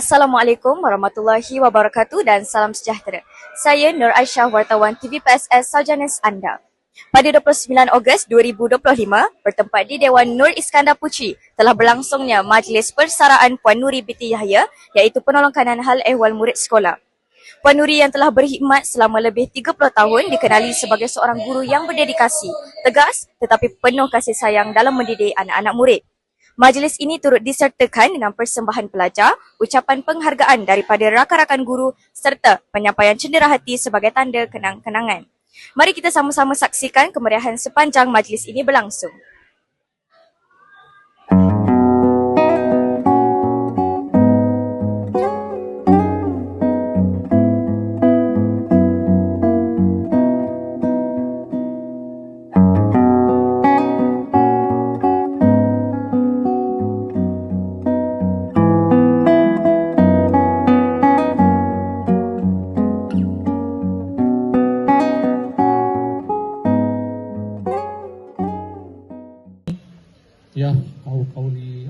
Assalamualaikum warahmatullahi wabarakatuh dan salam sejahtera. Saya Nur Aisyah, wartawan TVPSS Saujanes anda. Pada 29 Ogos 2025, bertempat di Dewan Nur Iskandar Pucci, telah berlangsungnya Majlis Persaraan Puan Nuri binti Yahya, iaitu penolong kanan hal ehwal murid sekolah. Puan Nuri yang telah berkhidmat selama lebih 30 tahun dikenali sebagai seorang guru yang berdedikasi, tegas tetapi penuh kasih sayang dalam mendidik anak-anak murid. Majlis ini turut disertakan dengan persembahan pelajar, ucapan penghargaan daripada rakan-rakan guru serta penyampaian cenderahati sebagai tanda kenang-kenangan. Mari kita sama-sama saksikan kemeriahan sepanjang majlis ini berlangsung. Ya, qauli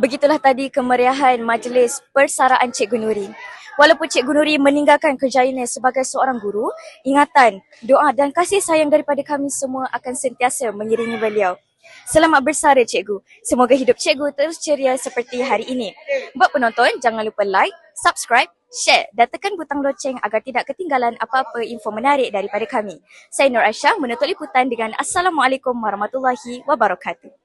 Begitulah tadi kemeriahan Majlis Persaraan Cikgu Nuri. Walaupun Cikgu Nuri meninggalkan kerjayanya sebagai seorang guru, ingatan, doa dan kasih sayang daripada kami semua akan sentiasa mengiringi beliau. Selamat bersara Cikgu. Semoga hidup Cikgu terus ceria seperti hari ini. Buat penonton, jangan lupa like, subscribe, share dan tekan butang loceng agar tidak ketinggalan apa-apa info menarik daripada kami. Saya Nur Aisyah menutup liputan dengan Assalamualaikum warahmatullahi wabarakatuh.